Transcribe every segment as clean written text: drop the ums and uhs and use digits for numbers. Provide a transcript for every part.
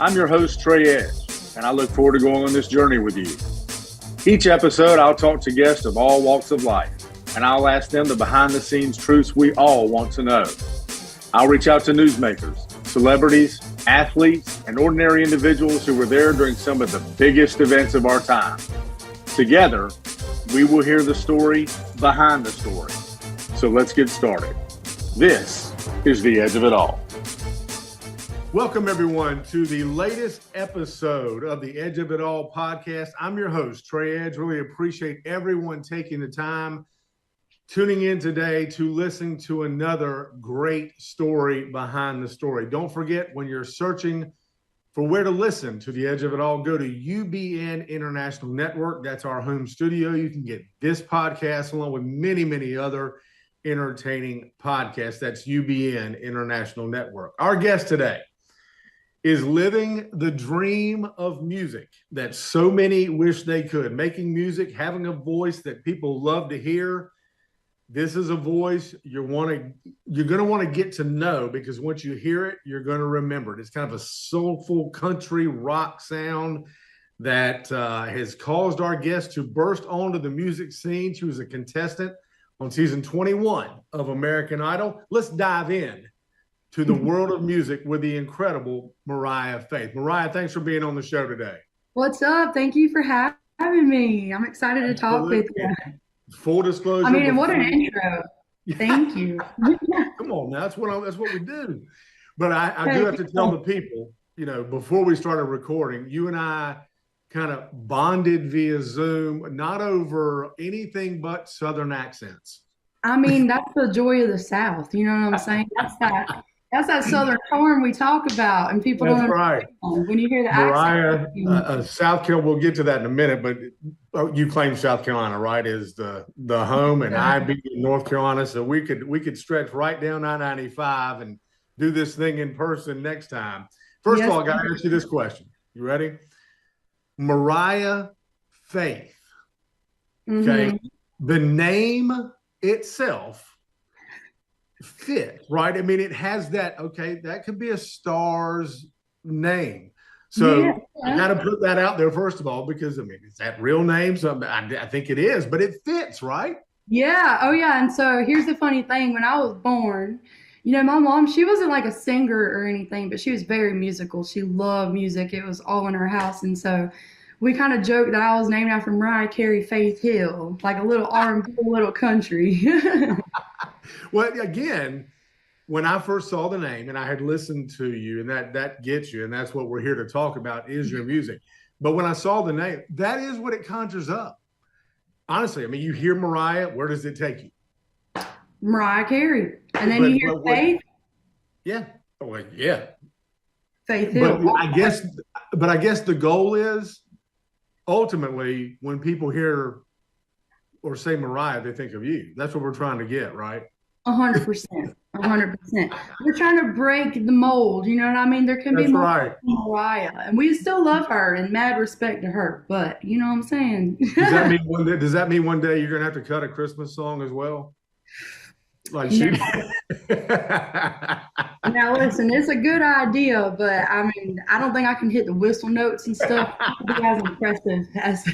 I'm your host, Trey, and I look forward to going on this journey with you. Each episode, I'll talk to guests of all walks of life, and I'll ask them the behind-the-scenes truths we all want to know. I'll reach out to newsmakers, celebrities, athletes, and ordinary individuals who were there during some of the biggest events of our time. Together, we will hear the story behind the story. So let's get started. This is The Edge of It All. Welcome, everyone, to the latest episode of the Edge of It All podcast. I'm your host, Trey Edge. Really appreciate everyone taking the time, tuning in today to listen to another great story behind the story. Don't forget, when you're searching for where to listen to the Edge of It All, go to UBN International Network. That's our home studio. You can get this podcast along with many, many other entertaining podcasts. That's UBN International Network. Our guest today is living the dream of music that so many wish they could. Making music, having a voice that people love to hear. This is a voice you're going to want to get to know, because once you hear it, you're going to remember it. It's kind of a soulful country rock sound that has caused our guest to burst onto the music scene. She was a contestant on season 21 of American Idol. Let's dive in to the world of music with the incredible Mariah Faith. Mariah, thanks for being on the show today. What's up? Thank you for having me. I'm excited to talk with you. Full disclosure. I mean, and what an intro. Thank you. Come on now, that's what we do. But I do have to tell the people, before we started recording, you and I kind of bonded via Zoom, not over anything but Southern accents. I mean, that's the joy of the South. You know what I'm saying? That's that Southern charm we talk about, and people That's don't right. When you hear the Mariah, accent. South Carolina, we'll get to that in a minute, but you claim South Carolina, right, is the home, and I be in North Carolina, so we could stretch right down I-95 and do this thing in person next time. First of all, I got to ask you this question. You ready? Mariah Faith. Okay. The name itself fit, right? I mean, it has that, that could be a star's name. So I got to put that out there, first of all, because, I mean, is that real name? So I think it is, but it fits, right? Yeah. Oh, yeah. And so here's the funny thing. When I was born, my mom, she wasn't like a singer or anything, but she was very musical. She loved music. It was all in her house. And so we kind of joked that I was named after Mariah Carey Faith Hill, like a little R&B, a little country. Well, again, when I first saw the name and I had listened to you, and that gets you, and that's what we're here to talk about, is your music. But when I saw the name, that is what it conjures up. Honestly, I mean, you hear Mariah, where does it take you? Mariah Carey. And then you hear Faith. Yeah. Well, yeah. Faith Hill. But I guess the goal is, ultimately, when people hear or say Mariah, they think of you. That's what we're trying to get, right? 100%. 100%. We're trying to break the mold. You know what I mean? There can be more right. Mariah, and we still love her and mad respect to her. But you know what I'm saying? Does that mean one day you're gonna have to cut a Christmas song as well? Like she. Now listen, it's a good idea, but I mean, I don't think I can hit the whistle notes and stuff be as impressive as.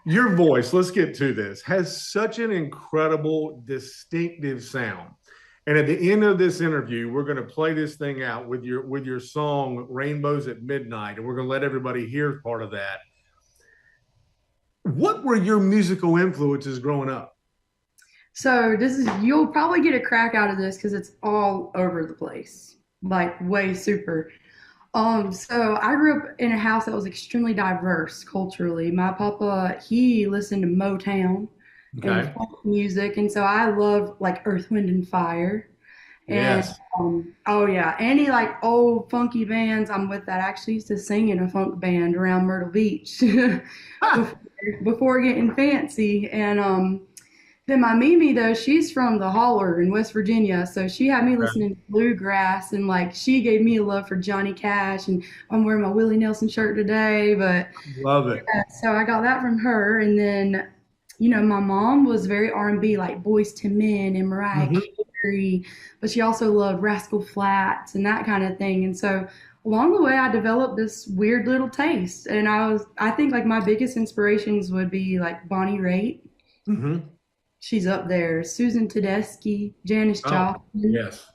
Your voice, let's get to this, has such an incredible, distinctive sound. And at the end of this interview, we're going to play this thing out with your song Rainbows at Midnight, and we're going to let everybody hear part of that. What were your musical influences growing up? So you'll probably get a crack out of this because it's all over the place, like way super. So I grew up in a house that was extremely diverse culturally. My papa, he listened to Motown and folk music, and so I love like Earth, Wind, and Fire. And any like old funky bands, I'm with that. I actually used to sing in a funk band around Myrtle Beach before getting fancy. And then my Mimi, though, she's from the Holler in West Virginia, so she had me listening to bluegrass, and like she gave me a love for Johnny Cash, and I'm wearing my Willie Nelson shirt today. But love it. Yeah, so I got that from her, and then my mom was very R&B, like Boyz II Men and Mariah Carey, but she also loved Rascal Flatts and that kind of thing. And so along the way, I developed this weird little taste. And I think like my biggest inspirations would be like Bonnie Raitt. Mm-hmm. She's up there. Susan Tedeschi, Janis Oh, Joplin. yes.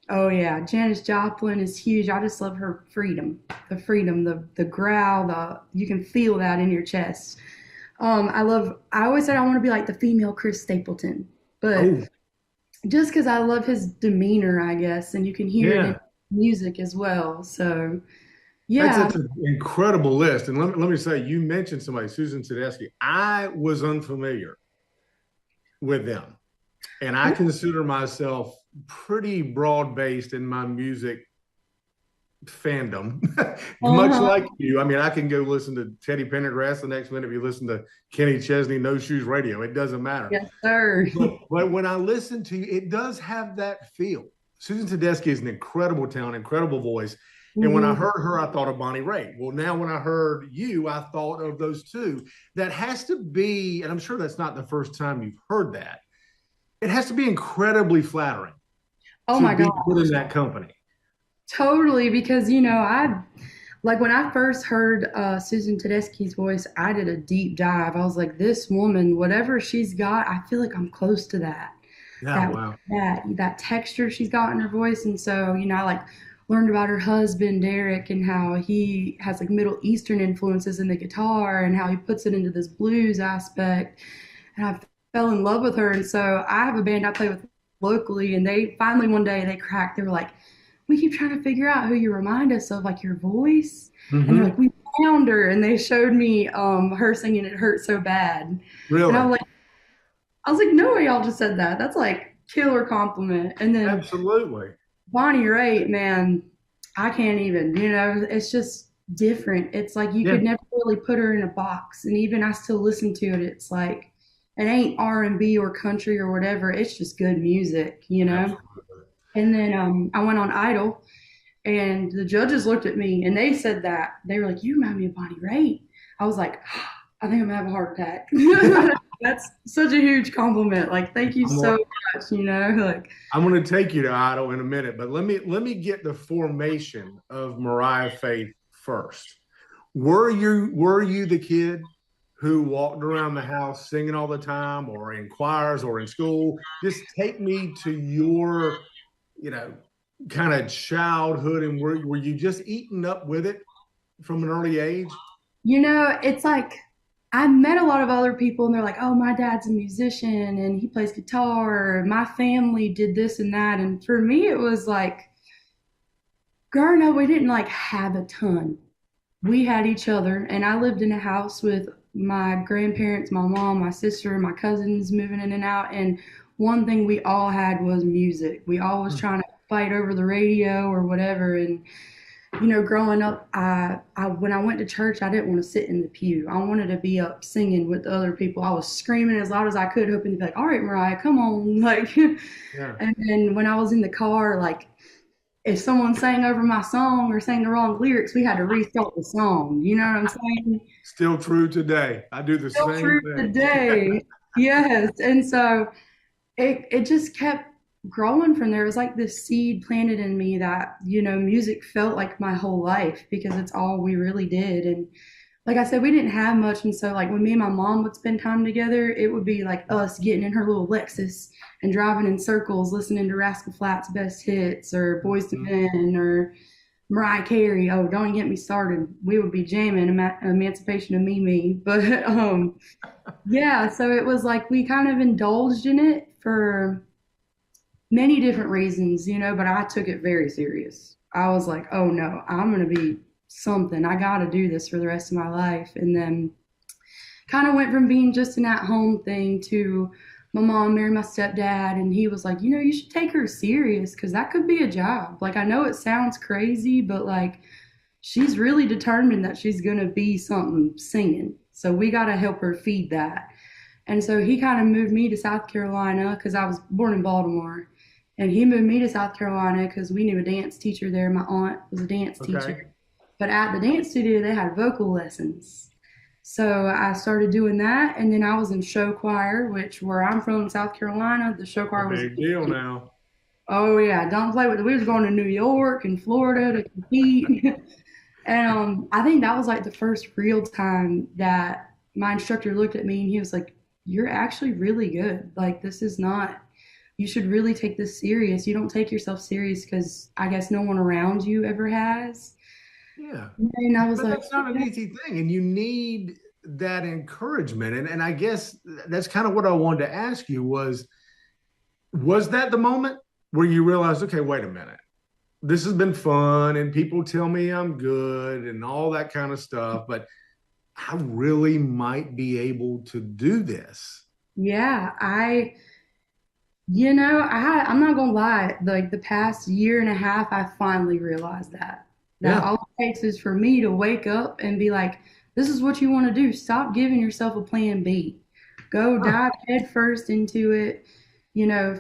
Oh yeah, Janis Joplin is huge. I just love her freedom, the growl, the you can feel that in your chest. I always said I want to be like the female Chris Stapleton, but Oh, just because I love his demeanor, I guess, and you can hear it in yeah. music as well. So That's yeah. an incredible list. And let me say, you mentioned somebody, Susan Tedeschi. I was unfamiliar with them. And I consider myself pretty broad based in my music fandom, much Uh-huh. like you. I mean, I can go listen to Teddy Pendergrass the next minute if you listen to Kenny Chesney, No Shoes Radio. It doesn't matter. Yes, sir. But when I listen to you, it does have that feel. Susan Tedeschi is an incredible talent, incredible voice. And when I Mhm. heard her, I thought of Bonnie Raitt. Well, now when I heard you, I thought of those two. That has to be, and I'm sure that's not the first time you've heard that. It has to be incredibly flattering Oh to my be God. put in that company. Totally, because I like when I first heard Susan Tedeschi's voice, I did a deep dive. I was like, this woman, whatever she's got, I feel like I'm close to that. Yeah, That wow. that texture she's got in her voice, and so I like learned about her husband Derek and how he has like Middle Eastern influences in the guitar and how he puts it into this blues aspect, and I fell in love with her. And so I have a band I play with locally, and they finally one day they cracked. They were like, we keep trying to figure out who you remind us of, like your voice. And they're Mm-hmm. like, we found her, and they showed me her singing "It Hurt So Bad," and Really? I was like, no way, y'all just said that. That's like killer compliment. And then Absolutely. Bonnie Raitt, man, I can't even. It's just different. It's like you Yeah, could never really put her in a box, and even I still listen to it. It's like it ain't R&B or country or whatever. It's just good music. absolutely. And then I went on Idol, and the judges looked at me and they said that they were like, "You remind me of Bonnie Raitt." I was like, "I think I'm gonna have a heart attack." That's such a huge compliment. Like, thank you I'm so gonna, much. Like, I'm going to take you to Idol in a minute, but let me get the formation of Mariah Faith first. Were you the kid who walked around the house singing all the time, or in choirs, or in school? Just take me to your, you know, kind of childhood, and were you just eating up with it from an early age? it's like I met a lot of other people and they're like, "Oh, my dad's a musician and he plays guitar. My family did this and that." And for me, it was like growing up, we didn't like have a ton. We had each other, and I lived in a house with my grandparents, my mom, my sister, my cousins moving in and out. And one thing we all had was music. We all was trying to fight over the radio or whatever. And growing up, I when I went to church, I didn't want to sit in the pew. I wanted to be up singing with the other people. I was screaming as loud as I could, hoping to be like, "All right, Mariah, come on!" Like, Yeah. and then when I was in the car, like if someone sang over my song or sang the wrong lyrics, we had to restart the song. You know what I'm saying? Still true today. I do the Still same true thing. today. Yes. And so it just kept growing from there. It was like this seed planted in me that, music felt like my whole life because it's all we really did. And like I said, we didn't have much. And so, like, when me and my mom would spend time together, it would be like us getting in her little Lexus and driving in circles, listening to Rascal Flatts' best hits or Boys to Mhm. Men or Mariah Carey. Oh, don't even get me started. We would be jamming Emancipation of Mimi. But yeah, so it was like we kind of indulged in it for many different reasons, but I took it very serious. I was like, oh no, I'm going to be something. I got to do this for the rest of my life. And then kind of went from being just an at home thing to my mom married my stepdad, and he was like, you should take her serious because that could be a job. Like, I know it sounds crazy, but like, she's really determined that she's going to be something singing. So we got to help her feed that. And so he kind of moved me to South Carolina because I was born in Baltimore. And he moved me to South Carolina because we knew a dance teacher there. My aunt was a dance Okay. teacher. But at the dance studio, they had vocal lessons. So I started doing that. And then I was in show choir, which where I'm from, South Carolina, the show A choir was a big big deal deal. now. Oh yeah, don't play with it. We was going to New York and Florida to compete. And I think that was like the first real time that my instructor looked at me and he was like, "You're actually really good. Like this is not. You should really take this serious. You don't take yourself serious because I guess no one around you ever has." Yeah. And I was But like, that's not an easy thing. And you need that encouragement. And I guess that's kind of what I wanted to ask you was that the moment where you realized, okay, wait a minute, this has been fun and people tell me I'm good and all that kind of stuff, but I really might be able to do this. yeah, I'm not gonna lie. Like the past year and a half, I finally realized that Yeah. all it takes is for me to wake up and be like, "This is what you want to do. Stop giving yourself a plan B. Go Huh. dive head first into it.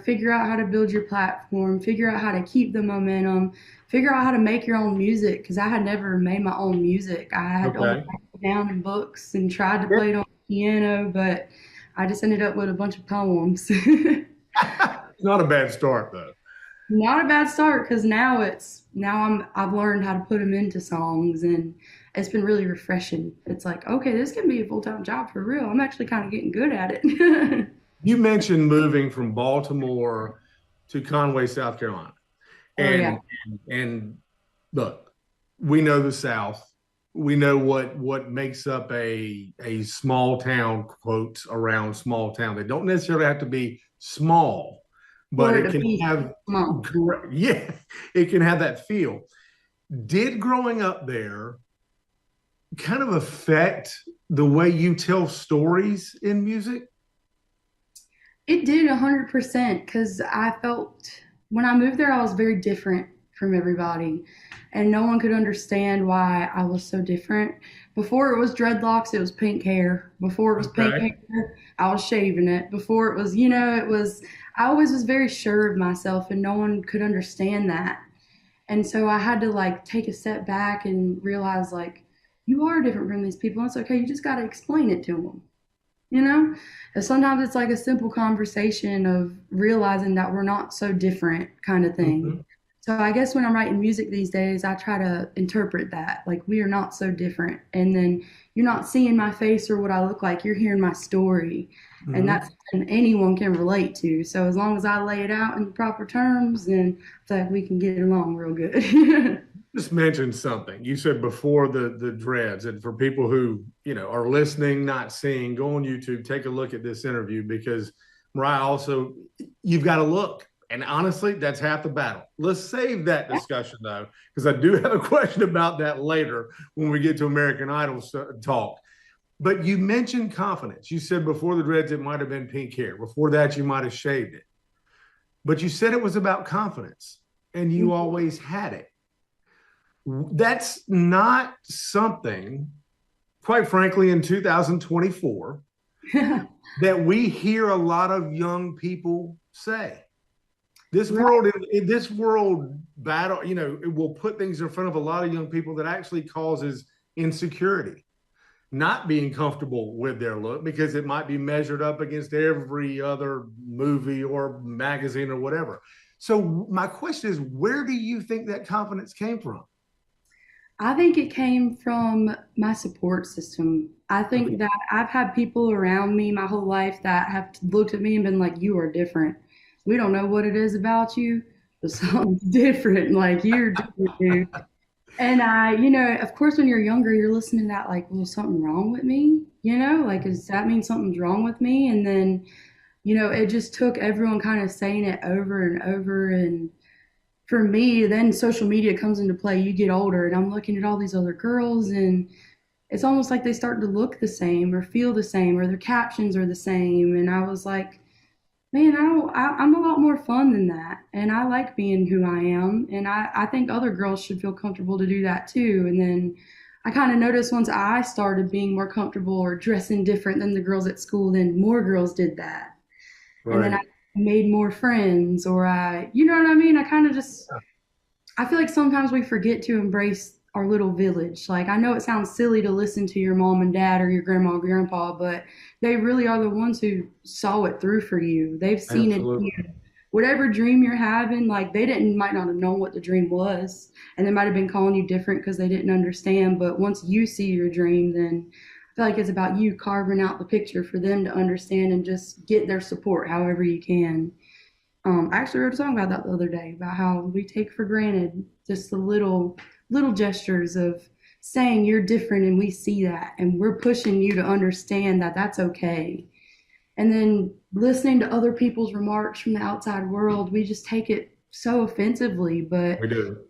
Figure out how to build your platform. Figure out how to keep the momentum. Figure out how to make your own music. Because I had never made my own music. I had only Okay. written it down in books and tried to play it on the piano, but I just ended up with a bunch of poems." It's not a bad start though. Not a bad start because I've learned how to put them into songs and it's been really refreshing. It's like, okay, this can be a full-time job for real. I'm actually kind of getting good at it. You mentioned moving from Baltimore to Conway, South Carolina. Oh yeah. And look, we know the South. We know what makes up a small town, quotes around small town. They don't necessarily have to be small, but For it it to can be have small. yeah, it can have that feel. Did growing up there kind of affect the way you tell stories in music? It did 100% because I felt when I moved there, I was very different from everybody, and no one could understand why I was so different. Before it was dreadlocks, it was pink hair. Before it was pink Okay. hair, I was shaving it. Before it was, I always was very sure of myself, and no one could understand that. And so I had to like take a step back and realize like, you are different from these people. And it's okay. You just got to explain it to them you know and sometimes it's like a simple conversation of realizing that we're not so different kind of thing. Mhm. So I guess when I'm writing music these days, I try to interpret that like we are not so different, and then you're not seeing my face or what I look like, you're hearing my story, and Mhm. that's something anyone can relate to. So as long as I lay it out in the proper terms, then it's like we can get along real good. Just mentioned something. You said before the dreads, and for people who are listening, not seeing, go on YouTube, take a look at this interview because Mariah also, you've got to look. And honestly, that's half the battle. Let's save that discussion though, because I do have a question about that later when we get to American Idol talk. But you mentioned confidence. You said before the dreads, it might have been pink hair. Before that, you might have shaved it. But you said it was about confidence, and you always had it. That's not something, quite frankly, in 2024 that we hear a lot of young people say. This Right. world, in this world battle, it will put things in front of a lot of young people that actually causes insecurity, not being comfortable with their look because it might be measured up against every other movie or magazine or whatever. So my question is, where do you think that confidence came from? I think it came from my support system. I Okay. think that I've had people around me my whole life that have looked at me and been like, "You are different. We don't know what it is about you, but something's different. Like, you're different, dude." And of course, when you're younger, you're listening to that, like, "Well, something wrong with me? Like, does that mean something's wrong with me?" And then, it just took everyone kind of saying it over and over. And for me, then social media comes into play. You get older, and I'm looking at all these other girls, and it's almost like they start to look the same or feel the same, or their captions are the same. And I was like, man, I'm a lot more fun than that. And I like being who I am. And I think other girls should feel comfortable to do that too. And then I kind of noticed once I started being more comfortable or dressing different than the girls at school, then more girls did that. And then I Right. made more friends, or you know what I mean? I kind of just, I feel like sometimes we forget to embrace our little village. Like, I know it sounds silly to listen to your mom and dad or your grandma or grandpa, but they really are the ones who saw it through for you. They've seen it in Absolutely. you whatever dream you're having, like might not have known what the dream was, and they might have been calling you different because they didn't understand. But once you see your dream, then I feel like it's about you carving out the picture for them to understand and just get their support however you can. I actually wrote a song about that the other day, about how we take for granted just the little gestures of saying you're different and we see that and we're pushing you to understand that that's okay. And then listening to other people's remarks from the outside world, we just take it so offensively. But We do.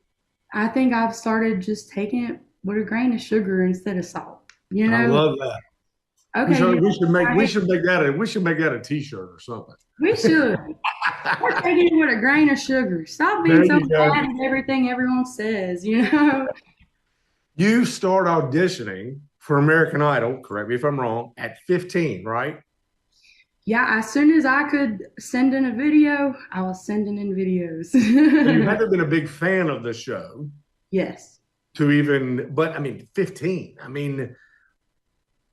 I think I've started just taking it with a grain of sugar instead of salt. I love that. Okay, We should make that a T-shirt or something. we should. We're taking it with a grain of sugar. Stop being There so you go. mad at everything everyone says, you know? You start auditioning for American Idol, correct me if I'm wrong, at 15, right? Yeah, as soon as I could send in a video, I was sending in videos. So you had to have been a big fan of the show Yes. but I mean, 15. I mean,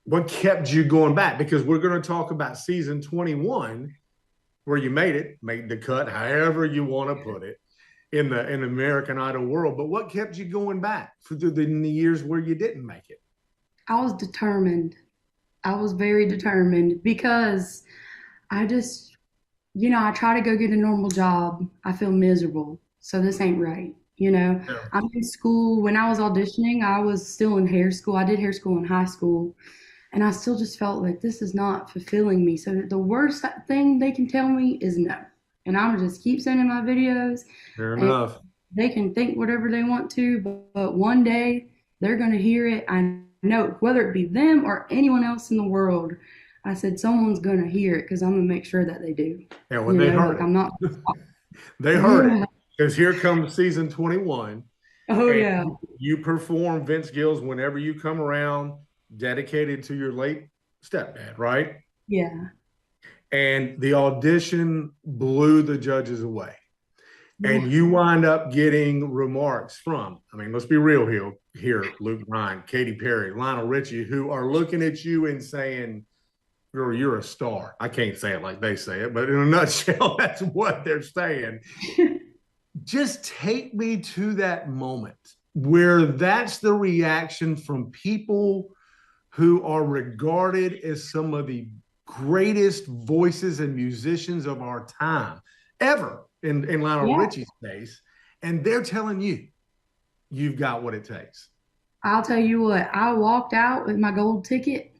what kept you going back? Because we're going to talk about season 21, where you made the cut, however you want to put it, in the American Idol world. But what kept you going back through the years where you didn't make it? I was determined. I was very determined because I just, I try to go get a normal job. I feel miserable. So this ain't right. Yeah. I'm in school. When I was auditioning, I was still in hair school. I did hair school in high school. And I still just felt like this is not fulfilling me. So the worst thing they can tell me is no. And I'm gonna just keep sending my videos. Fair enough. They can think whatever they want to, but one day they're gonna hear it. I know, whether it be them or anyone else in the world. I said someone's gonna hear it because I'm gonna make sure that they do. Yeah, when they heard it. I'm not. They heard it. Because here comes season 21. Oh and yeah. You perform Vince Gill's Whenever You Come Around, dedicated to your late stepdad, right? Yeah. And the audition blew the judges away. And you wind up getting remarks from, I mean, let's be real here, Luke Bryan, Katy Perry, Lionel Richie, who are looking at you and saying, girl, you're a star. I can't say it like they say it, but in a nutshell, that's what they're saying. Just take me to that moment where that's the reaction from people who are regarded as some of the greatest voices and musicians of our time ever, in Lionel Richie's case, and they're telling you, you've got what it takes. I'll tell you what, I walked out with my gold ticket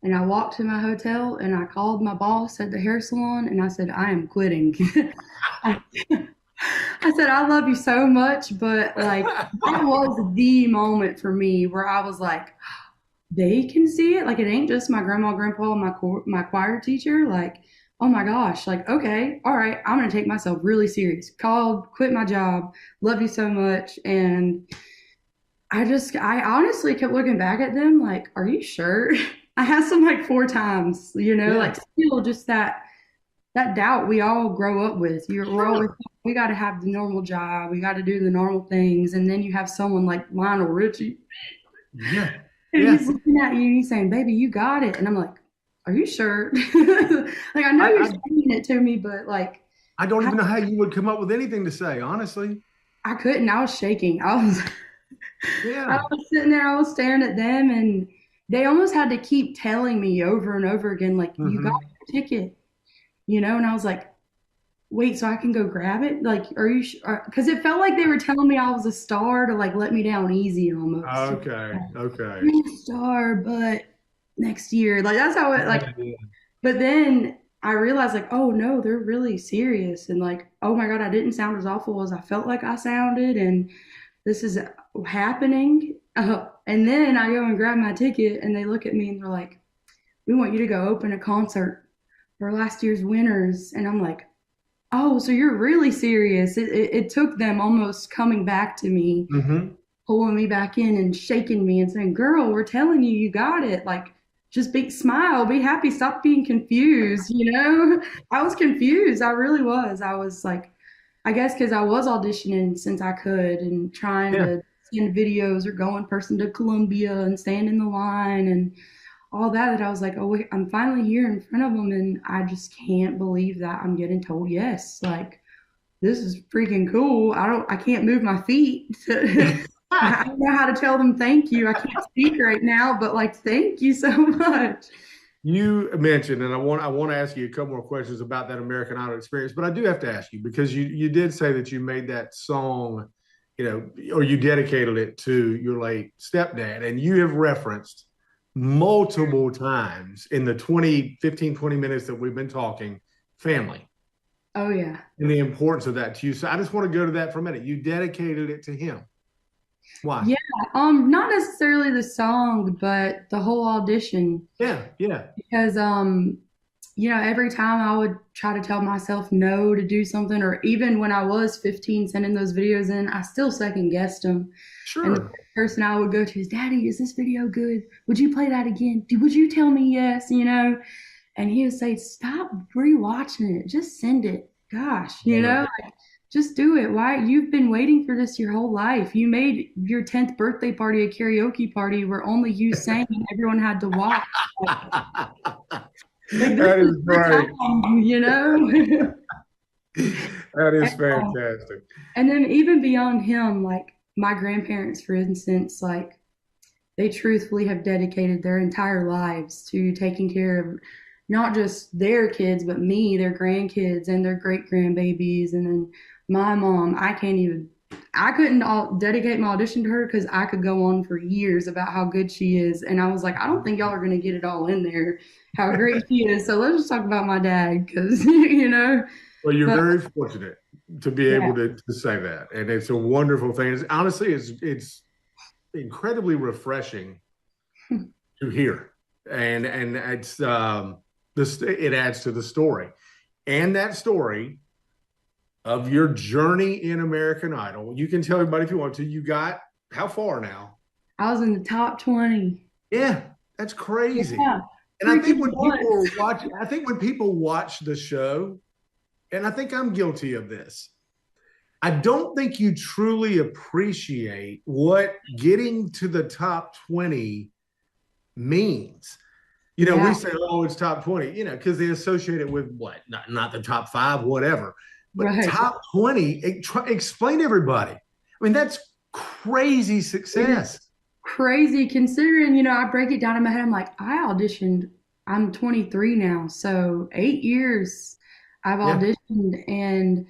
and I walked to my hotel and I called my boss at the hair salon and I said, I am quitting. I said, I love you so much, but like that was the moment for me where I was like, they can see it. Like it ain't just my grandma, grandpa, and my choir teacher. Like, oh my gosh, like, okay, all right, I'm gonna take myself really serious. Called, quit my job, love you so much. And I honestly kept looking back at them like, are you sure? I asked them like 4 times, like still just that doubt we all grow up with. We're always, we got to have the normal job, we got to do the normal things, and then you have someone like Lionel Richie. Yeah. And he's looking at you and he's saying, baby, you got it. And I'm like, are you sure? Like, I know you're saying it to me, but like, I don't even know how you would come up with anything to say, honestly. I couldn't. I was shaking. I was sitting there, I was staring at them, and they almost had to keep telling me over and over again, like, you got your ticket, and I was like, wait, so I can go grab it? Like, are you sure? Because it felt like they were telling me I was a star to like let me down easy almost. Okay. You're a star, but next year, like that's how it like. But then I realized like, oh no, they're really serious, and like, oh my God, I didn't sound as awful as I felt like I sounded, and this is happening. And then I go and grab my ticket, and they look at me and they're like, we want you to go open a concert for last year's winners, and I'm like, oh, so you're really serious. It took them almost coming back to me, pulling me back in and shaking me and saying, girl, we're telling you, you got it. Like, just smile, be happy, stop being confused, I was confused. I really was. I was like, I guess because I was auditioning since I could and trying to send videos or go in person to Columbia and stand in the line and all that I was like, oh, wait, I'm finally here in front of them, and I just can't believe that I'm getting told yes. Like, this is freaking cool. I can't move my feet. I don't know how to tell them thank you. I can't speak right now, but like, thank you so much. You mentioned, and I want to ask you a couple more questions about that American Idol experience, but I do have to ask you because you did say that you made that song, or you dedicated it to your late stepdad, and you have referenced multiple times in the 20 minutes that we've been talking, family Oh yeah. and the importance of that to you. So I just want to go to that for a minute. You dedicated it to him. Why? Yeah. Not necessarily the song, but the whole audition. Yeah, yeah, Because every time I would try to tell myself no to do something, or even when I was 15 sending those videos in, I still second guessed them. And the sure. first person I would go to is, Daddy, is this video good? Would you play that again? Would you tell me yes? And he would say, Stop rewatching it. Just send it. Gosh, Yeah. like, just do it. Why? You've been waiting for this your whole life. You made your 10th birthday party a karaoke party where only you sang and everyone had to watch. Like this That is is your great. time. That is And, fantastic. and then even beyond him, like my grandparents, for instance, like they truthfully have dedicated their entire lives to taking care of not just their kids, but me, their grandkids, and their great grandbabies. And then my mom, I couldn't dedicate my audition to her because I could go on for years about how good she is. And I was like, I don't think y'all are going to get it all in there, how great she is. So let's just talk about my dad because, Well, you're but very fortunate to be yeah, able to say that, and it's a wonderful thing. Honestly, it's incredibly refreshing to hear, and it's this it adds to the story, and that story of your journey in American Idol. You can tell everybody if you want to. You got how far now? I was in the top 20. Yeah, that's crazy. Yeah, And I think freaking when people are once. watching, I think when people watch the show, and I think I'm guilty of this, I don't think you truly appreciate what getting to the top 20 means. We Yeah, say, oh, it's top 20, because they associate it with what? Not the top five, whatever. But right. top 20, explain to everybody. I mean, that's crazy It is success. crazy considering, I break it down in my head. I'm like, I auditioned, I'm 23 now. So 8 years I've Yeah. auditioned and,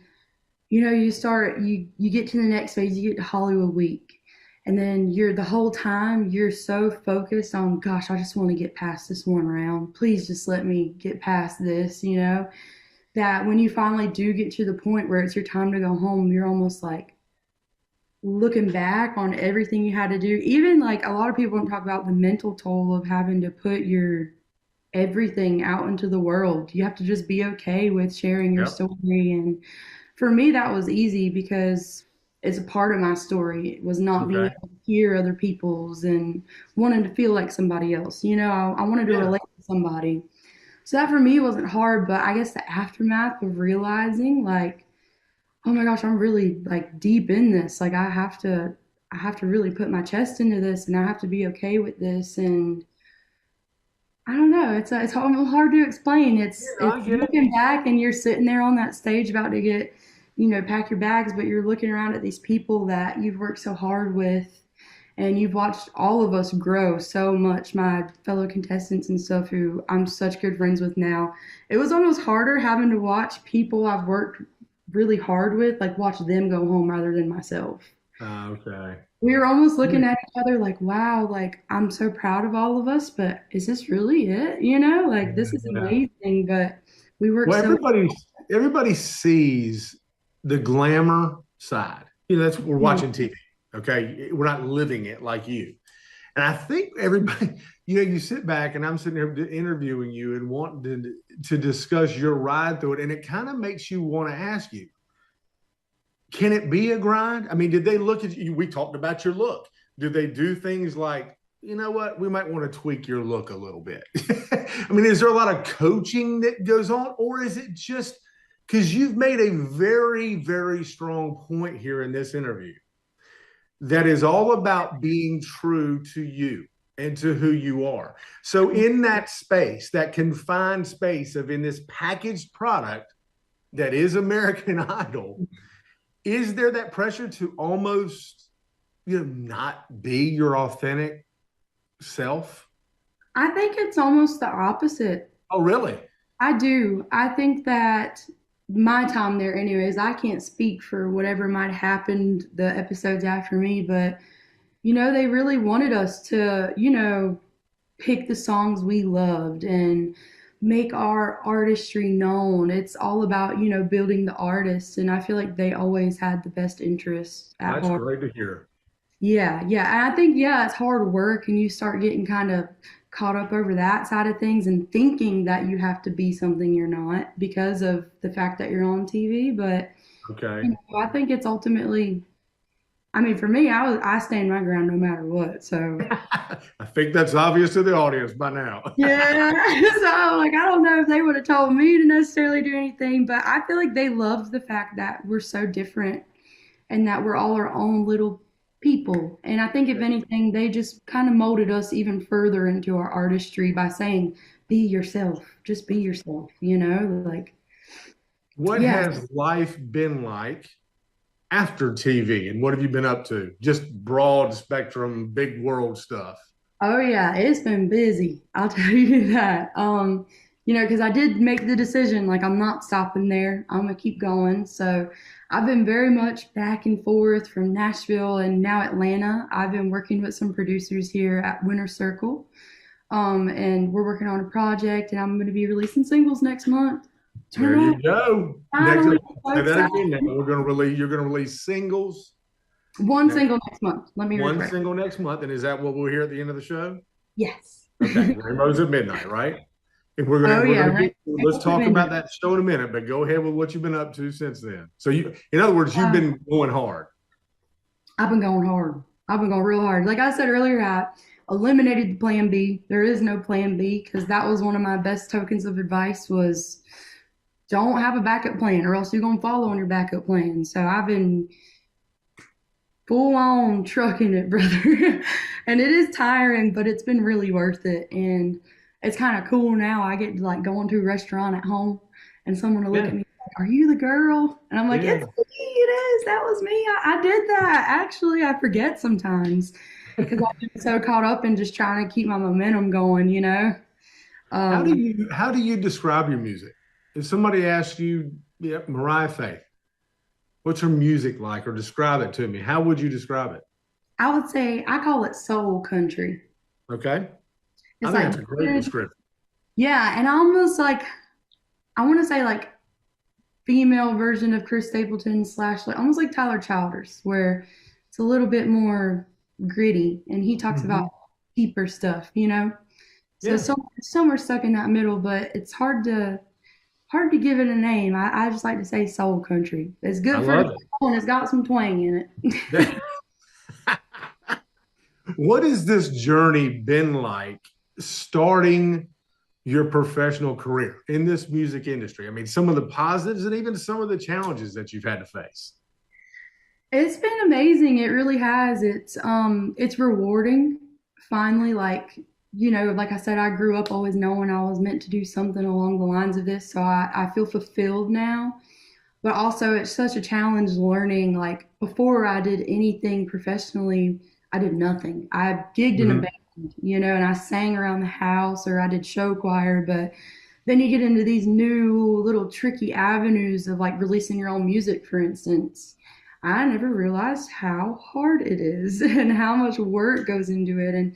you get to the next phase, you get to Hollywood Week. And then the whole time you're so focused on, gosh, I just want to get past this one round. Please just let me get past this, that when you finally do get to the point where it's your time to go home, you're almost like, looking back on everything you had to do, even like a lot of people don't talk about the mental toll of having to put your everything out into the world. You have to just be okay with sharing your Yep. story. And for me, that was easy because it's a part of my story. It was not being Okay. able to hear other people's and wanting to feel like somebody else. I wanted to Yeah. relate to somebody. So that for me wasn't hard, but I guess the aftermath of realizing like, oh my gosh, I'm really like deep in this. Like I have to really put my chest into this and I have to be okay with this. And I don't know, it's hard to explain. Yeah, It's I get it. looking back and you're sitting there on that stage about to get, pack your bags, but you're looking around at these people that you've worked so hard with and you've watched all of us grow so much, my fellow contestants and stuff who I'm such good friends with now. It was almost harder having to watch people I've worked really hard with, like watch them go home rather than myself. Okay. We were almost looking at each other like, wow, like I'm so proud of all of us, but is this really it? Like this is Yeah. amazing, but we worked Well, so everybody sees the glamour side. That's we're hard. watching TV. Okay, we're not living it like you. And I think everybody, you sit back and I'm sitting here interviewing you and wanting to discuss your ride through it, and it kind of makes you want to ask you, can it be a grind? I mean, did they look at you? We talked about your look. Did they do things like, you know what, we might want to tweak your look a little bit? I mean, is there a lot of coaching that goes on, or is it just because you've made a very, very strong point here in this interview that is all about being true to you and to who you are? So, in that space, that confined space of in this packaged product, that is American Idol, is there that pressure to almost, not be your authentic self? I think it's almost the opposite. Oh, really? I do. I think that my time there, anyways, I can't speak for whatever might have happened the episodes after me, but they really wanted us to, pick the songs we loved and make our artistry known. It's all about, building the artists. And I feel like they always had the best interests at That's heart. great to hear. Yeah, yeah. And I think, yeah, it's hard work and you start getting kind of caught up over that side of things and thinking that you have to be something you're not because of the fact that you're on TV. But Okay. I think it's ultimately, I mean, for me, I stand my ground no matter what. So I think that's obvious to the audience by now. yeah. So like I don't know if they would have told me to necessarily do anything, but I feel like they loved the fact that we're so different and that we're all our own little people. And I think if anything, they just kind of molded us even further into our artistry by saying, be yourself, just be yourself, like What yeah. has life been like after TV, and what have you been up to? Just broad spectrum, big world stuff. Oh yeah, it's been busy. I'll tell you that. Because I did make the decision, like I'm not stopping there. I'm gonna keep going. So I've been very much back and forth from Nashville and now Atlanta. I've been working with some producers here at Winter Circle. And we're working on a project and I'm gonna be releasing singles next month. There you go. Next, Finally, say that again. Now you're gonna release singles. One single next month. Let me One refresh. single next month. And is that what we'll hear at the end of the show? Yes. Okay. Rainbows at Midnight, right? And let's talk about that show in a minute, but go ahead with what you've been up to since then. So in other words, you've been going hard. I've been going hard. I've been going real hard. Like I said earlier, I eliminated the plan B. There is no plan B because that was one of my best tokens of advice was don't have a backup plan or else you're going to follow on your backup plan. So I've been full on trucking it, brother. And it is tiring, but it's been really worth it. And it's kind of cool now. I get to like go into a restaurant at home and someone will look at me like, are you the girl? And I'm like, it's me. It is. That was me. I did that. Actually, I forget sometimes because I've been so caught up in just trying to keep my momentum going, How do you describe your music? If somebody asks you, Mariah Faith, what's her music like, or describe it to me, how would you describe it? I would say I call it soul country. Okay. It's I think that's a great description. Yeah, and almost like I want to say like female version of Chris Stapleton / like almost like Tyler Childers, where it's a little bit more gritty, and he talks about deeper stuff, So somewhere stuck in that middle, but it's hard to give it a name. I just like to say soul country. It's good for soul and it's got some twang in it. What has this journey been like starting your professional career in this music industry? I mean, some of the positives and even some of the challenges that you've had to face. It's been amazing. It really has. It's rewarding. Finally, like I said, I grew up always knowing I was meant to do something along the lines of this. So I feel fulfilled now. But also it's such a challenge learning. Like before I did anything professionally, I did nothing. I gigged in a band, and I sang around the house or I did show choir. But then you get into these new little tricky avenues of like releasing your own music, for instance. I never realized how hard it is and how much work goes into it and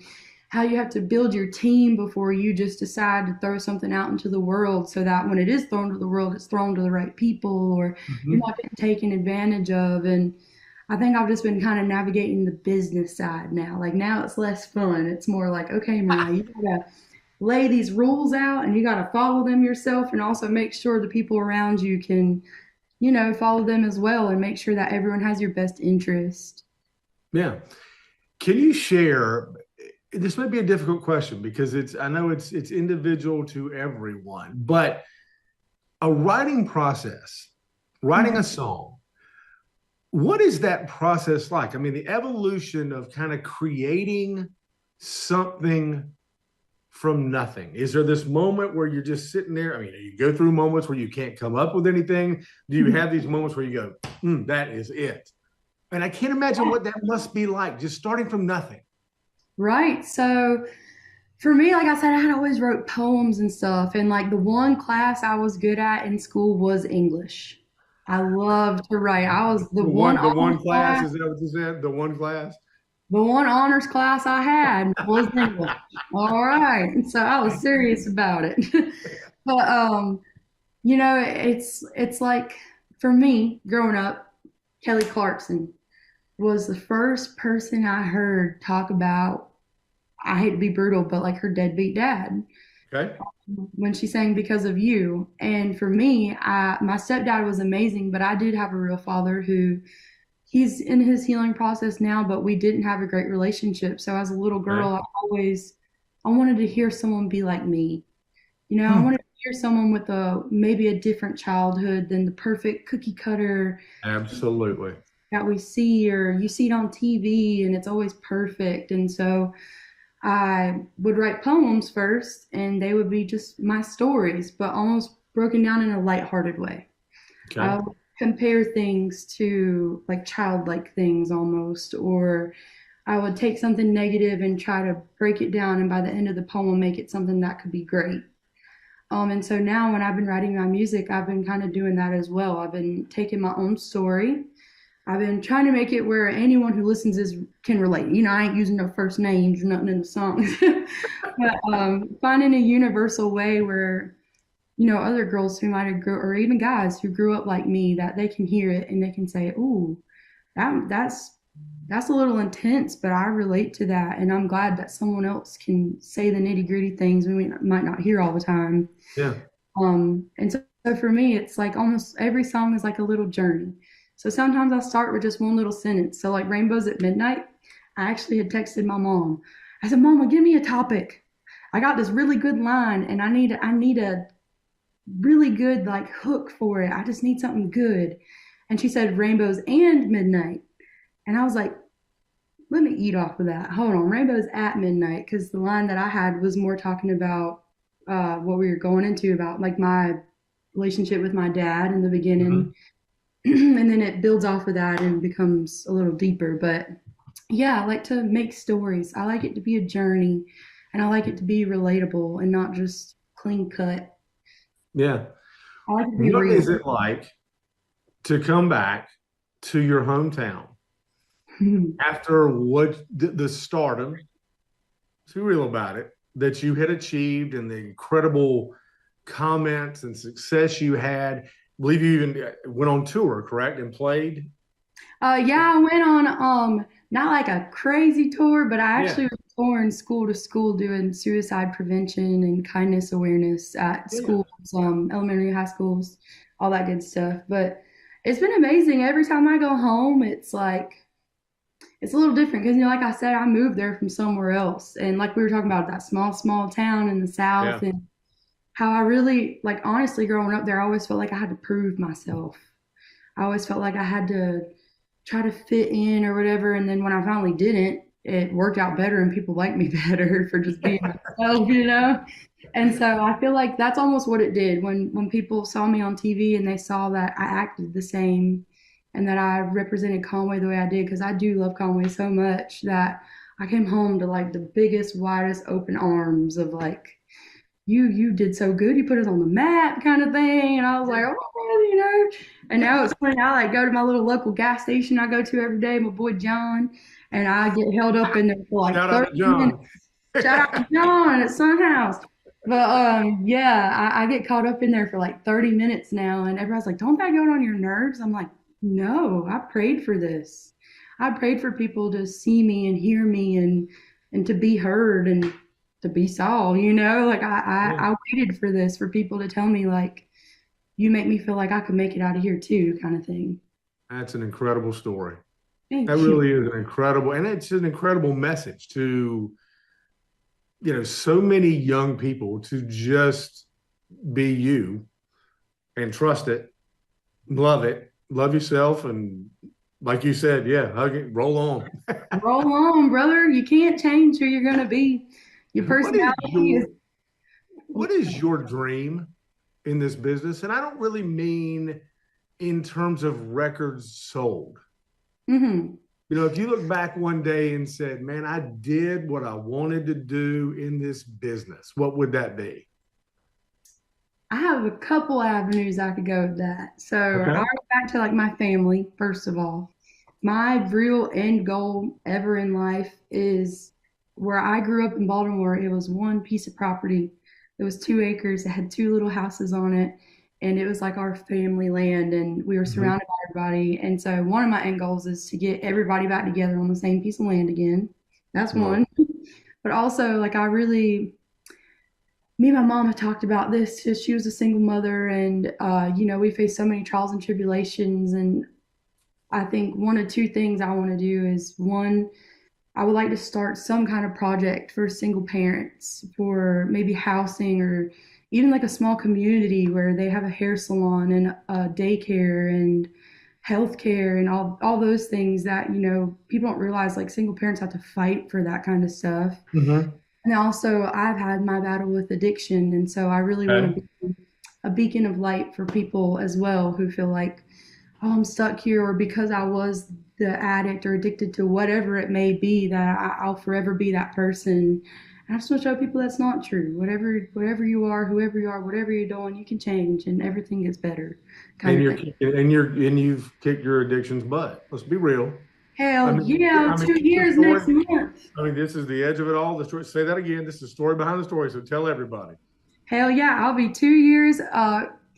how you have to build your team before you just decide to throw something out into the world so that when it is thrown to the world, it's thrown to the right people or you're not getting taken advantage of. And I think I've just been kind of navigating the business side now. Like now it's less fun. It's more like, okay, Mariah, you gotta lay these rules out and you gotta follow them yourself and also make sure the people around you can, follow them as well and make sure that everyone has your best interest. Yeah. Can you share, this might be a difficult question because I know it's individual to everyone, but a writing process, writing a song, what is that process like? I mean, the evolution of kind of creating something from nothing? Is there this moment where you're just sitting there? I mean, you go through moments where you can't come up with anything. Do you have these moments where you go, that is it? And I can't imagine what that must be like, just starting from nothing. Right. So for me, like I said, I had always wrote poems and stuff. And like the one class I was good at in school was English. I loved to write. I was the one The one honors class, is that what you said? The one class? the one honors class I had was English. All right. So I was serious about it. But it's like for me growing up, Kelly Clarkson was the first person I heard talk about, I hate to be brutal, but like her deadbeat dad Okay. when she sang Because of You. And for me, my stepdad was amazing, but I did have a real father who he's in his healing process now, but we didn't have a great relationship. So as a little girl, Okay. I wanted to hear someone be like me. I wanted to hear someone with maybe a different childhood than the perfect cookie cutter Absolutely. that we see, or you see it on TV and it's always perfect. And so I would write poems first and they would be just my stories, but almost broken down in a lighthearted way. I Okay. would compare things to like childlike things almost, or I would take something negative and try to break it down and by the end of the poem make it something that could be great. And so now when I've been writing my music, I've been kind of doing that as well. I've been taking my own story. I've been trying to make it where anyone who listens can relate. I ain't using no first names or nothing in the songs, but finding a universal way where other girls who might have grew, or even guys who grew up like me, that they can hear it and they can say, "Ooh, that's a little intense," but I relate to that, and I'm glad that someone else can say the nitty gritty things we might not hear all the time. Yeah. And so for me, it's like almost every song is like a little journey. So sometimes I start with just one little sentence. So like Rainbows at Midnight, I actually had texted my mom. I said, "Mama, give me a topic. I got this really good line and I need a really good like hook for it. I just need something good." And she said Rainbows and Midnight. And I was like, let me eat off of that. Hold on, Rainbows at Midnight, because the line that I had was more talking about what we were going into about like my relationship with my dad in the beginning. And then it builds off of that and becomes a little deeper. But yeah, I like to make stories. I like it to be a journey and I like it to be relatable and not just clean cut. Yeah. I like it to be What real. is it like to come back to your hometown after what the stardom, to be real about it, that you had achieved and the incredible comments and success you had? I believe you even went on tour, correct? And played? Yeah, I went on not like a crazy tour, but I Yeah. actually was touring school to school doing suicide prevention and kindness awareness at Yeah. schools, elementary, high schools, all that good stuff. But it's been amazing. Every time I go home, it's like it's a little different because like I said, I moved there from somewhere else, and like we were talking about that small town in the Yeah. South, and how I really like honestly growing up there, I always felt like I had to prove myself. I always felt like I had to try to fit in or whatever. And then when I finally didn't, it worked out better and people liked me better for just being myself. And so I feel like that's almost what it did when people saw me on TV and they saw that I acted the same and that I represented Conway the way I did, because I do love Conway so much that I came home to like the biggest, widest open arms of like, you did so good. You put us on the map kind of thing. And I was like, oh, and now it's funny. I like go to my little local gas station I go to every day, my boy John, and I get held up in there for like Shout out to 30 minutes. John. Shout out to John at Sun House. But yeah, I get caught up in there for like 30 minutes now. And everybody's like, don't that get on your nerves? I'm like, no, I prayed for this. I prayed for people to see me and hear me and to be heard and to be saw, like I waited for this, for people to tell me like, you make me feel like I could make it out of here too, kind of thing. That's an incredible story. Thank That you. really is an incredible, and it's an incredible message to, so many young people to just be you and trust it, love yourself, and like you said, yeah, hug it, roll on. Roll on, brother. You can't change who you're gonna be. Your What is personality is. what is your dream in this business? And I don't really mean in terms of records sold. Mhm. You know, if you look back one day and said, man, I did what I wanted to do in this business, what would that be? I have a couple avenues I could go with that. So Okay. I'll go back to like my family, first of all. My real end goal ever in life is where I grew up in Baltimore. It was one piece of property. It was 2 acres. It had two little houses on it. And it was like our family land, and we were Mhm. surrounded by everybody. And so one of my end goals is to get everybody back together on the same piece of land again. That's Love one. But also, like, me and my mom have talked about this because she was a single mother, and we face so many trials and tribulations. And I think one of two things I want to do is, one, I would like to start some kind of project for single parents for maybe housing, or even like a small community where they have a hair salon and a daycare and healthcare and all those things that people don't realize, like single parents have to fight for that kind of stuff. Mhm. And also, I've had my battle with addiction, and so I really want Okay. to be a beacon of light for people as well who feel like, oh, I'm stuck here, or because I was the addict or addicted to whatever it may be, that I'll forever be that person. And I just want to show people that's not true. Whatever you are, whoever you are, whatever you're doing, you can change, and everything gets better, kind And of you're thing. and you've kicked your addiction's butt. Let's be real. Hell yeah, 2 years Story. next month. I mean, this is the edge of it all. The story. Say that again. This is the story behind the story. So tell everybody. Hell yeah, I'll be 2 years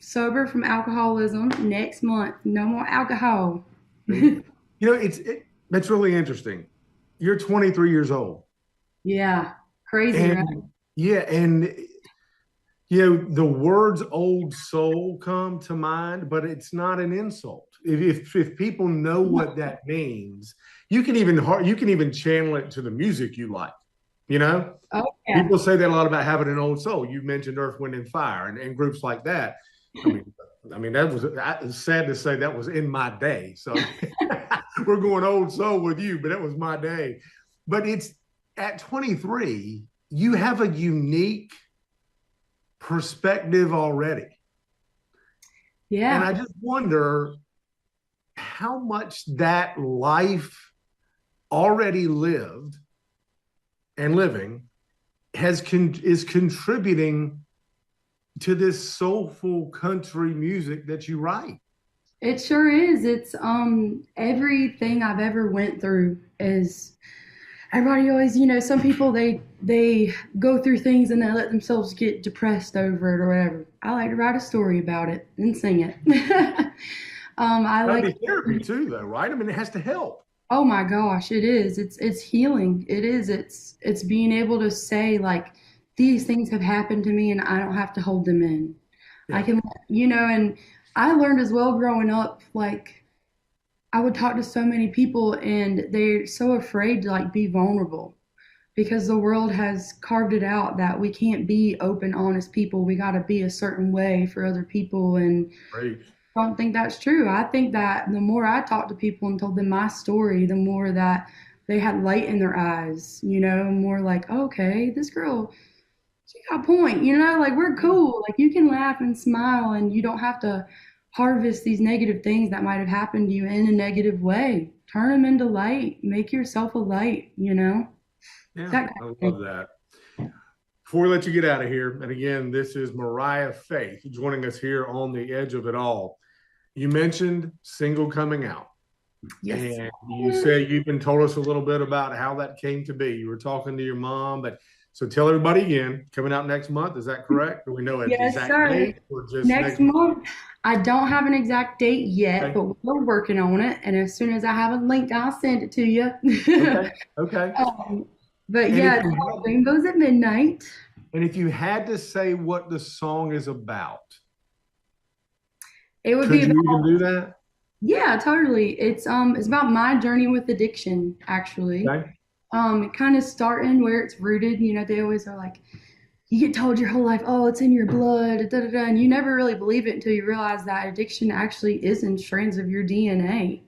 sober from alcoholism next month. No more alcohol. You know, that's really interesting. You're 23 years old, Yeah, crazy, right? and yeah, and the words "old soul" come to mind, but it's not an insult. If people know what that means, you can even channel it to the music you like. You know, Oh yeah. people say that a lot about having an old soul. You mentioned Earth, Wind, and Fire, and groups like that. I mean, it's sad to say that was in my day. So we're going old soul with you, but that was my day. But it's at 23, you have a unique perspective already. And Yeah. I just wonder how much that life already lived and living is contributing to this soulful country music that you write. It sure is. It's everything I've ever went through is everybody always, some people they go through things and they let themselves get depressed over it or whatever. I like to write a story about it and sing it. I That'd like. be therapy too, though, right? I mean, it has to help. Oh my gosh, it is. It's healing. It is. It's being able to say, like, these things have happened to me and I don't have to hold them in. I Yeah. can, and I learned as well growing up, like, I would talk to so many people and they're so afraid to like be vulnerable because the world has carved it out that we can't be open, honest people. We got to be a certain way for other people, and Great. I don't think that's true. I think that the more I talked to people and told them my story, the more that they had light in their eyes, more like, okay, this girl, she got a point, like we're cool. Like you can laugh and smile and you don't have to harvest these negative things that might have happened to you in a negative way. Turn them into light. Make yourself a light. Yeah, That kind I of love thing. that. Before we let you get out of here, and again, this is Mariah Faith joining us here on the edge of it all. You mentioned single coming out, Yes. and you said you've been told us a little bit about how that came to be. You were talking to your mom, but so tell everybody again, coming out next month, is that correct? Do we know an Yes, exact sir. date or just Next next month? month, I don't have an exact date yet, Okay. but we're working on it. And as soon as I have a link, I'll send it to you. Okay. Okay. um, but And yeah, it's called Rainbows at Midnight. if you had to say what the song is about, It would could be you about, even do that? yeah, totally. It's about my journey with addiction, actually. Okay. It kind of starting where it's rooted. They always are like, you get told your whole life, oh, it's in your blood, da da da, and you never really believe it until you realize that addiction actually is in strands of your DNA,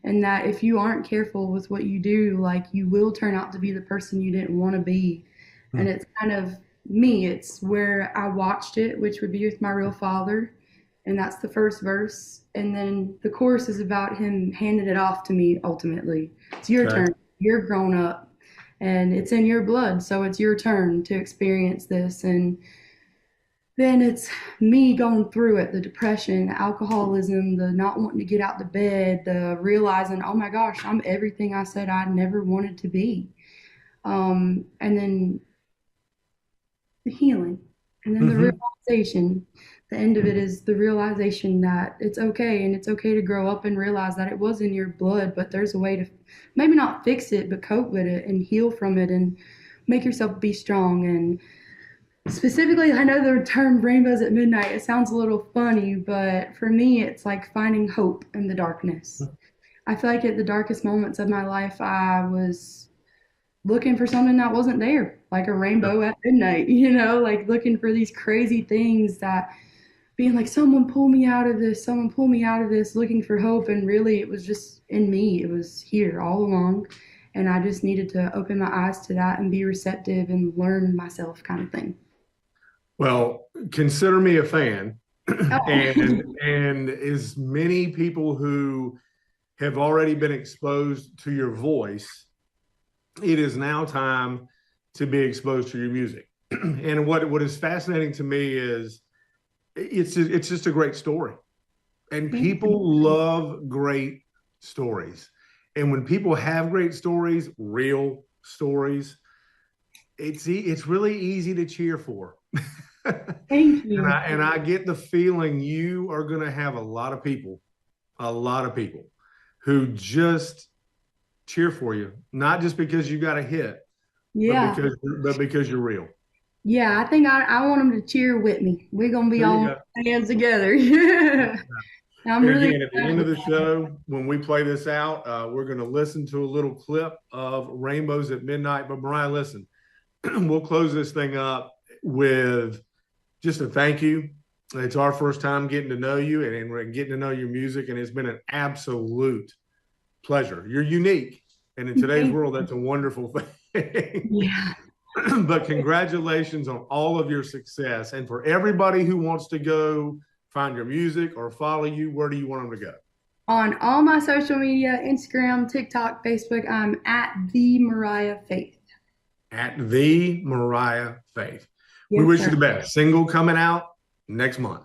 and that if you aren't careful with what you do, like you will turn out to be the person you didn't want to be. And it's kind of me. It's where I watched it, which would be with my real father. And that's the first verse. And then the chorus is about him handing it off to me ultimately. It's your turn. You're grown up and it's in your blood. So it's your turn to experience this. And then it's me going through it, the depression, alcoholism, the not wanting to get out of bed, the realizing, oh my gosh, I'm everything I said I never wanted to be. And then the healing. And then the realization. The end of it is the realization that it's okay, and it's okay to grow up and realize that it was in your blood, but there's a way to maybe not fix it, but cope with it and heal from it and make yourself be strong. And specifically, I know the term rainbows at midnight, it sounds a little funny, but for me, it's like finding hope in the darkness. I feel like at the darkest moments of my life, I was looking for something that wasn't there, like a rainbow at midnight, like looking for these crazy things that being like, someone pull me out of this, looking for hope. And really it was just in me. It was here all along. And I just needed to open my eyes to that and be receptive and learn myself kind of thing. Well, consider me a fan. And as many people who have already been exposed to your voice, it is now time to be exposed to your music. And what is fascinating to me is it's just a great story. And people love great stories. And when people have great stories, real stories, it's really easy to cheer for. Thank you. And I get the feeling you are going to have a lot of people who just cheer for you, not just because you got a hit, but because you're real. Yeah, I think I want them to cheer with me. We're going to be on hands together. I'm really again, at the end of the show, when we play this out, we're going to listen to a little clip of Rainbows at Midnight. But Mariah, listen, we'll close this thing up with just a thank you. It's our first time getting to know you and getting to know your music, and it's been an absolute pleasure. You're unique, and in today's world, that's a wonderful thing. Yeah. But congratulations on all of your success. And for everybody who wants to go find your music or follow you, where do you want them to go? On all my social media, Instagram, TikTok, Facebook, I'm at the Mariah Faith. At the Mariah Faith. Yes, we wish sir. you the best. Single coming out next month.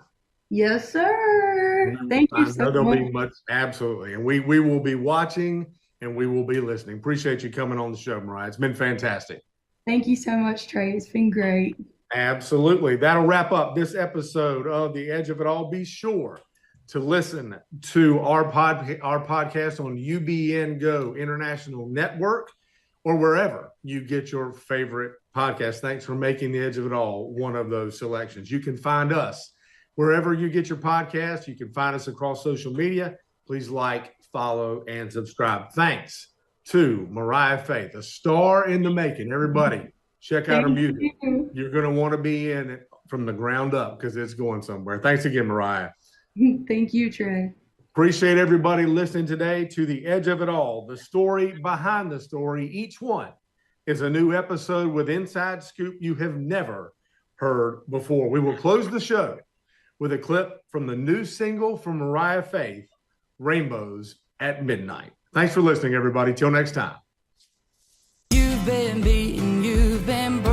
Yes, sir. Thank you so much. Be much, absolutely. And we will be watching and we will be listening. Appreciate you coming on the show, Mariah. It's been fantastic. Thank you so much, Trey. It's been great. Absolutely. That'll wrap up this episode of The Edge of It All. Be sure to listen to our podcast on UBN Go International Network or wherever you get your favorite podcast. Thanks for making The Edge of It All one of those selections. You can find us wherever you get your podcast. You can find us across social media. Please like, follow, and subscribe. Thanks to Mariah Faith, a star in the making. Everybody, check out her music. You're going to want to be in it from the ground up because it's going somewhere. Thanks again, Mariah. Thank you, Trey. Appreciate everybody listening today to The Edge of It All, the story behind the story. Each one is a new episode with inside scoop you have never heard before. We will close the show with a clip from the new single from Mariah Faith, Rainbows at Midnight. Thanks for listening, everybody. Till next time. You've been beaten, you've been broken.